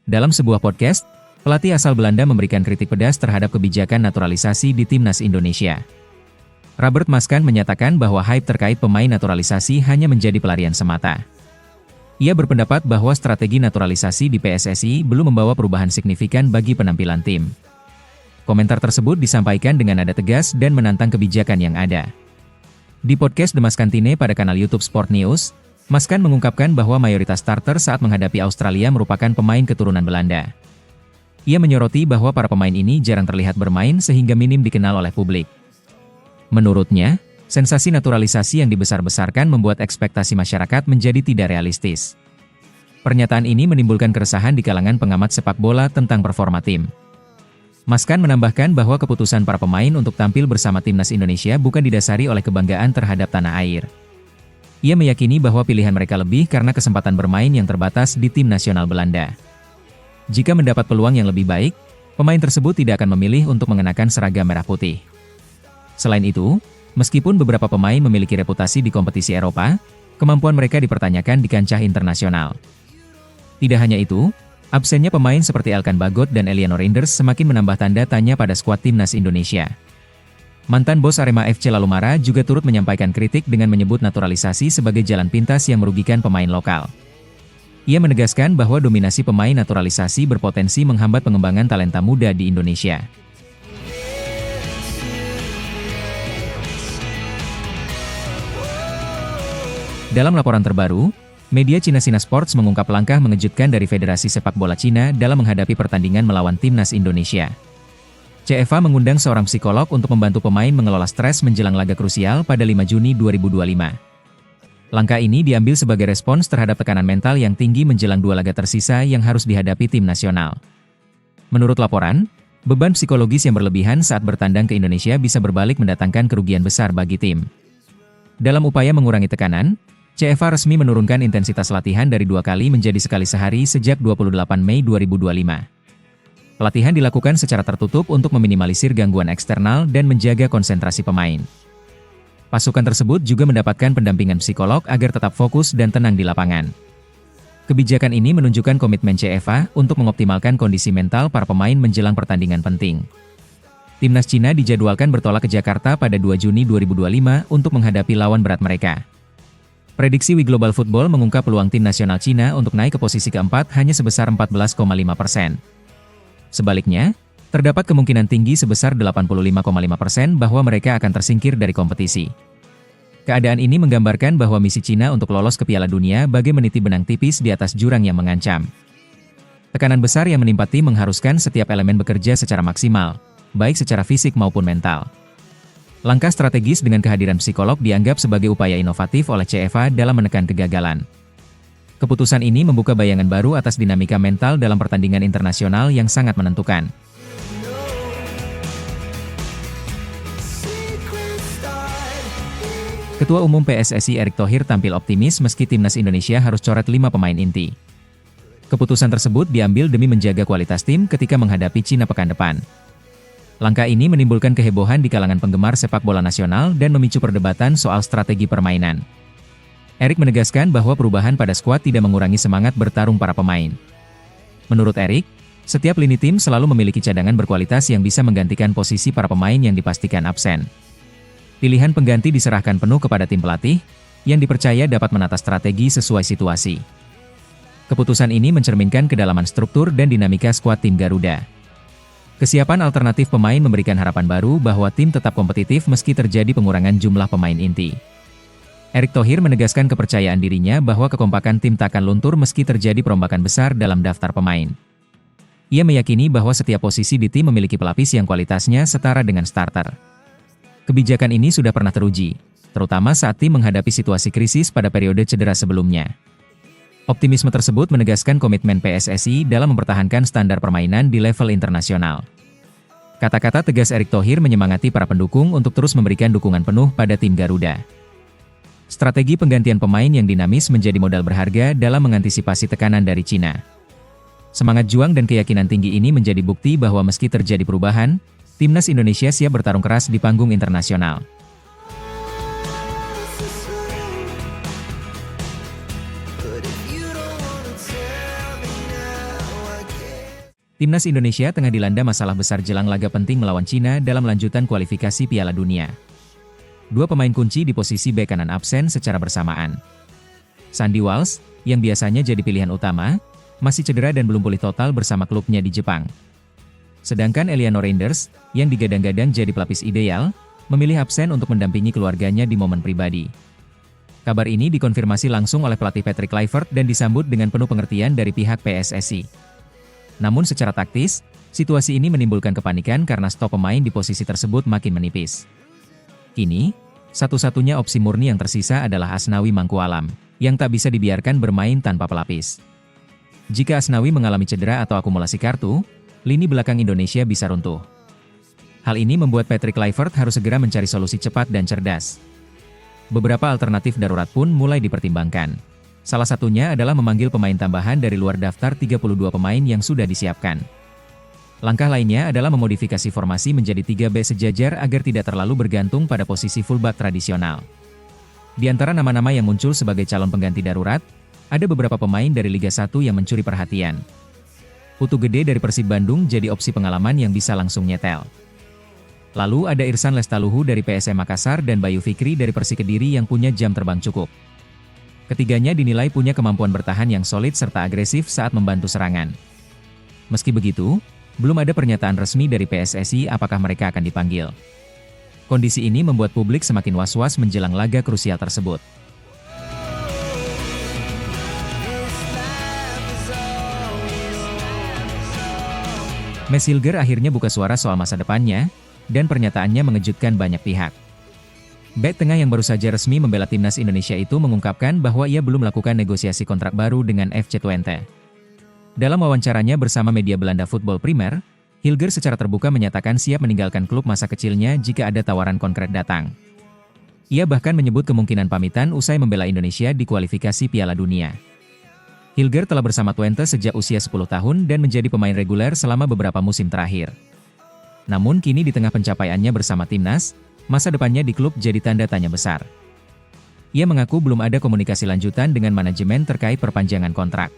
Dalam sebuah podcast, pelatih asal Belanda memberikan kritik pedas terhadap kebijakan naturalisasi di timnas Indonesia. Robert Maskan menyatakan bahwa hype terkait pemain naturalisasi hanya menjadi pelarian semata. Ia berpendapat bahwa strategi naturalisasi di PSSI belum membawa perubahan signifikan bagi penampilan tim. Komentar tersebut disampaikan dengan nada tegas dan menantang kebijakan yang ada. Di podcast The Maskantine pada kanal YouTube Sport News, Maskan mengungkapkan bahwa mayoritas starter saat menghadapi Australia merupakan pemain keturunan Belanda. Ia menyoroti bahwa para pemain ini jarang terlihat bermain sehingga minim dikenal oleh publik. Menurutnya, sensasi naturalisasi yang dibesar-besarkan membuat ekspektasi masyarakat menjadi tidak realistis. Pernyataan ini menimbulkan keresahan di kalangan pengamat sepak bola tentang performa tim. Maskan menambahkan bahwa keputusan para pemain untuk tampil bersama timnas Indonesia bukan didasari oleh kebanggaan terhadap tanah air. Ia meyakini bahwa pilihan mereka lebih karena kesempatan bermain yang terbatas di tim nasional Belanda. Jika mendapat peluang yang lebih baik, pemain tersebut tidak akan memilih untuk mengenakan seragam merah putih. Selain itu, meskipun beberapa pemain memiliki reputasi di kompetisi Eropa, kemampuan mereka dipertanyakan di kancah internasional. Tidak hanya itu, absennya pemain seperti Elkan Bagot dan Eliano Reinders semakin menambah tanda tanya pada skuad timnas Indonesia. Mantan bos Arema FC Lalumara juga turut menyampaikan kritik dengan menyebut naturalisasi sebagai jalan pintas yang merugikan pemain lokal. Ia menegaskan bahwa dominasi pemain naturalisasi berpotensi menghambat pengembangan talenta muda di Indonesia. Dalam laporan terbaru, media Cina Sina Sports mengungkap langkah mengejutkan dari Federasi Sepak Bola Cina dalam menghadapi pertandingan melawan timnas Indonesia. CFA mengundang seorang psikolog untuk membantu pemain mengelola stres menjelang laga krusial pada 5 Juni 2025. Langkah ini diambil sebagai respons terhadap tekanan mental yang tinggi menjelang 2 laga tersisa yang harus dihadapi tim nasional. Menurut laporan, beban psikologis yang berlebihan saat bertandang ke Indonesia bisa berbalik mendatangkan kerugian besar bagi tim. Dalam upaya mengurangi tekanan, CFA resmi menurunkan intensitas latihan dari 2 kali menjadi sekali sehari sejak 28 Mei 2025. Pelatihan dilakukan secara tertutup untuk meminimalisir gangguan eksternal dan menjaga konsentrasi pemain. Pasukan tersebut juga mendapatkan pendampingan psikolog agar tetap fokus dan tenang di lapangan. Kebijakan ini menunjukkan komitmen CFA untuk mengoptimalkan kondisi mental para pemain menjelang pertandingan penting. Timnas Cina dijadwalkan bertolak ke Jakarta pada 2 Juni 2025 untuk menghadapi lawan berat mereka. Prediksi We Global Football mengungkap peluang tim nasional Cina untuk naik ke posisi keempat hanya sebesar 14,5%. Sebaliknya, terdapat kemungkinan tinggi sebesar 85,5% bahwa mereka akan tersingkir dari kompetisi. Keadaan ini menggambarkan bahwa misi Cina untuk lolos ke Piala Dunia bagai meniti benang tipis di atas jurang yang mengancam. Tekanan besar yang menimpa tim mengharuskan setiap elemen bekerja secara maksimal, baik secara fisik maupun mental. Langkah strategis dengan kehadiran psikolog dianggap sebagai upaya inovatif oleh CFA dalam menekan kegagalan. Keputusan ini membuka bayangan baru atas dinamika mental dalam pertandingan internasional yang sangat menentukan. Ketua Umum PSSI Erick Thohir tampil optimis meski timnas Indonesia harus coret 5 pemain inti. Keputusan tersebut diambil demi menjaga kualitas tim ketika menghadapi Cina pekan depan. Langkah ini menimbulkan kehebohan di kalangan penggemar sepak bola nasional dan memicu perdebatan soal strategi permainan. Erick menegaskan bahwa perubahan pada skuad tidak mengurangi semangat bertarung para pemain. Menurut Erick, setiap lini tim selalu memiliki cadangan berkualitas yang bisa menggantikan posisi para pemain yang dipastikan absen. Pilihan pengganti diserahkan penuh kepada tim pelatih, yang dipercaya dapat menata strategi sesuai situasi. Keputusan ini mencerminkan kedalaman struktur dan dinamika skuad tim Garuda. Kesiapan alternatif pemain memberikan harapan baru bahwa tim tetap kompetitif meski terjadi pengurangan jumlah pemain inti. Erick Thohir menegaskan kepercayaan dirinya bahwa kekompakan tim takkan luntur meski terjadi perombakan besar dalam daftar pemain. Ia meyakini bahwa setiap posisi di tim memiliki pelapis yang kualitasnya setara dengan starter. Kebijakan ini sudah pernah teruji, terutama saat tim menghadapi situasi krisis pada periode cedera sebelumnya. Optimisme tersebut menegaskan komitmen PSSI dalam mempertahankan standar permainan di level internasional. Kata-kata tegas Erick Thohir menyemangati para pendukung untuk terus memberikan dukungan penuh pada tim Garuda. Strategi penggantian pemain yang dinamis menjadi modal berharga dalam mengantisipasi tekanan dari Cina. Semangat juang dan keyakinan tinggi ini menjadi bukti bahwa meski terjadi perubahan, timnas Indonesia siap bertarung keras di panggung internasional. Timnas Indonesia tengah dilanda masalah besar jelang laga penting melawan Cina dalam lanjutan kualifikasi Piala Dunia. Dua pemain kunci di posisi bek kanan absen secara bersamaan. Sandy Walsh, yang biasanya jadi pilihan utama, masih cedera dan belum pulih total bersama klubnya di Jepang. Sedangkan Eliano Reinders, yang digadang-gadang jadi pelapis ideal, memilih absen untuk mendampingi keluarganya di momen pribadi. Kabar ini dikonfirmasi langsung oleh pelatih Patrick Kluivert dan disambut dengan penuh pengertian dari pihak PSSI. Namun secara taktis, situasi ini menimbulkan kepanikan karena stok pemain di posisi tersebut makin menipis. Kini, satu-satunya opsi murni yang tersisa adalah Asnawi Mangkualam, yang tak bisa dibiarkan bermain tanpa pelapis. Jika Asnawi mengalami cedera atau akumulasi kartu, lini belakang Indonesia bisa runtuh. Hal ini membuat Patrick Kluivert harus segera mencari solusi cepat dan cerdas. Beberapa alternatif darurat pun mulai dipertimbangkan. Salah satunya adalah memanggil pemain tambahan dari luar daftar 32 pemain yang sudah disiapkan. Langkah lainnya adalah memodifikasi formasi menjadi 3 bek sejajar agar tidak terlalu bergantung pada posisi fullback tradisional. Di antara nama-nama yang muncul sebagai calon pengganti darurat, ada beberapa pemain dari Liga 1 yang mencuri perhatian. Putu Gede dari Persib Bandung jadi opsi pengalaman yang bisa langsung nyetel. Lalu ada Irsan Lestaluhu dari PSM Makassar dan Bayu Fikri dari Persik Kediri yang punya jam terbang cukup. Ketiganya dinilai punya kemampuan bertahan yang solid serta agresif saat membantu serangan. Meski begitu, belum ada pernyataan resmi dari PSSI apakah mereka akan dipanggil. Kondisi ini membuat publik semakin was-was menjelang laga krusial tersebut. Max Hilger akhirnya buka suara soal masa depannya, dan pernyataannya mengejutkan banyak pihak. Bek tengah yang baru saja resmi membela timnas Indonesia itu mengungkapkan bahwa ia belum melakukan negosiasi kontrak baru dengan FC Twente. Dalam wawancaranya bersama media Belanda Football Primer, Hilger secara terbuka menyatakan siap meninggalkan klub masa kecilnya jika ada tawaran konkret datang. Ia bahkan menyebut kemungkinan pamitan usai membela Indonesia di kualifikasi Piala Dunia. Hilger telah bersama Twente sejak usia 10 tahun dan menjadi pemain reguler selama beberapa musim terakhir. Namun kini di tengah pencapaiannya bersama timnas, masa depannya di klub jadi tanda tanya besar. Ia mengaku belum ada komunikasi lanjutan dengan manajemen terkait perpanjangan kontrak.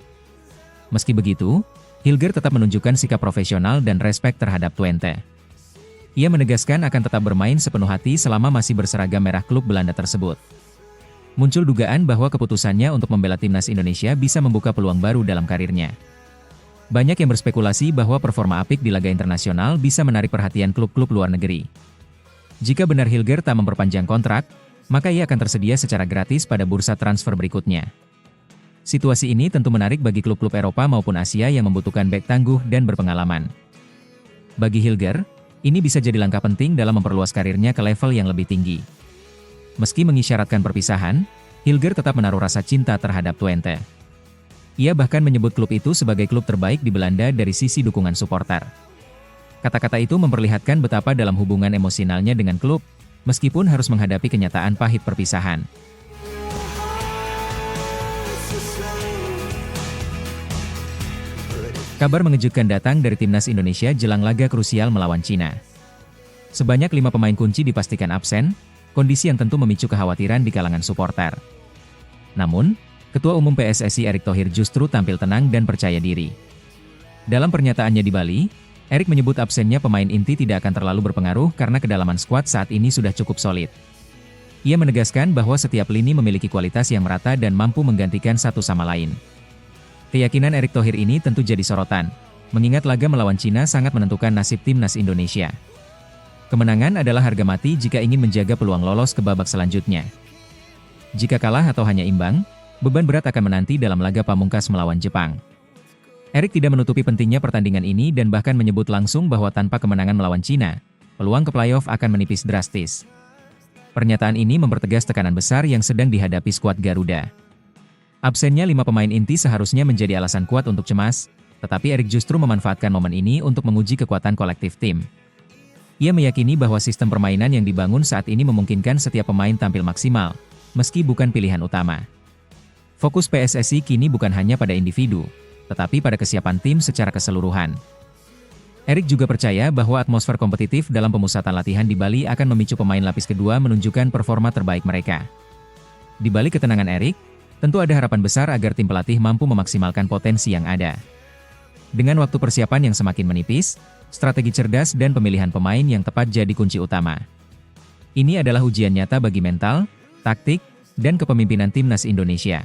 Meski begitu, Hilger tetap menunjukkan sikap profesional dan respek terhadap Twente. Ia menegaskan akan tetap bermain sepenuh hati selama masih berseragam merah klub Belanda tersebut. Muncul dugaan bahwa keputusannya untuk membela timnas Indonesia bisa membuka peluang baru dalam karirnya. Banyak yang berspekulasi bahwa performa apik di laga internasional bisa menarik perhatian klub-klub luar negeri. Jika benar Hilger tak memperpanjang kontrak, maka ia akan tersedia secara gratis pada bursa transfer berikutnya. Situasi ini tentu menarik bagi klub-klub Eropa maupun Asia yang membutuhkan bek tangguh dan berpengalaman. Bagi Hilger, ini bisa jadi langkah penting dalam memperluas karirnya ke level yang lebih tinggi. Meski mengisyaratkan perpisahan, Hilger tetap menaruh rasa cinta terhadap Twente. Ia bahkan menyebut klub itu sebagai klub terbaik di Belanda dari sisi dukungan supporter. Kata-kata itu memperlihatkan betapa dalam hubungan emosionalnya dengan klub, meskipun harus menghadapi kenyataan pahit perpisahan. Kabar mengejutkan datang dari timnas Indonesia jelang laga krusial melawan Cina. Sebanyak 5 pemain kunci dipastikan absen, kondisi yang tentu memicu kekhawatiran di kalangan supporter. Namun, Ketua Umum PSSI Erick Thohir justru tampil tenang dan percaya diri. Dalam pernyataannya di Bali, Erick menyebut absennya pemain inti tidak akan terlalu berpengaruh karena kedalaman skuad saat ini sudah cukup solid. Ia menegaskan bahwa setiap lini memiliki kualitas yang merata dan mampu menggantikan satu sama lain. Keyakinan Erick Thohir ini tentu jadi sorotan, mengingat laga melawan Cina sangat menentukan nasib timnas Indonesia. Kemenangan adalah harga mati jika ingin menjaga peluang lolos ke babak selanjutnya. Jika kalah atau hanya imbang, beban berat akan menanti dalam laga pamungkas melawan Jepang. Erick tidak menutupi pentingnya pertandingan ini dan bahkan menyebut langsung bahwa tanpa kemenangan melawan Cina, peluang ke playoff akan menipis drastis. Pernyataan ini mempertegas tekanan besar yang sedang dihadapi skuad Garuda. Absennya 5 pemain inti seharusnya menjadi alasan kuat untuk cemas, tetapi Erick justru memanfaatkan momen ini untuk menguji kekuatan kolektif tim. Ia meyakini bahwa sistem permainan yang dibangun saat ini memungkinkan setiap pemain tampil maksimal, meski bukan pilihan utama. Fokus PSSI kini bukan hanya pada individu, tetapi pada kesiapan tim secara keseluruhan. Erick juga percaya bahwa atmosfer kompetitif dalam pemusatan latihan di Bali akan memicu pemain lapis kedua menunjukkan performa terbaik mereka. Di balik ketenangan Erick, tentu ada harapan besar agar tim pelatih mampu memaksimalkan potensi yang ada. Dengan waktu persiapan yang semakin menipis, strategi cerdas dan pemilihan pemain yang tepat jadi kunci utama. Ini adalah ujian nyata bagi mental, taktik, dan kepemimpinan timnas Indonesia.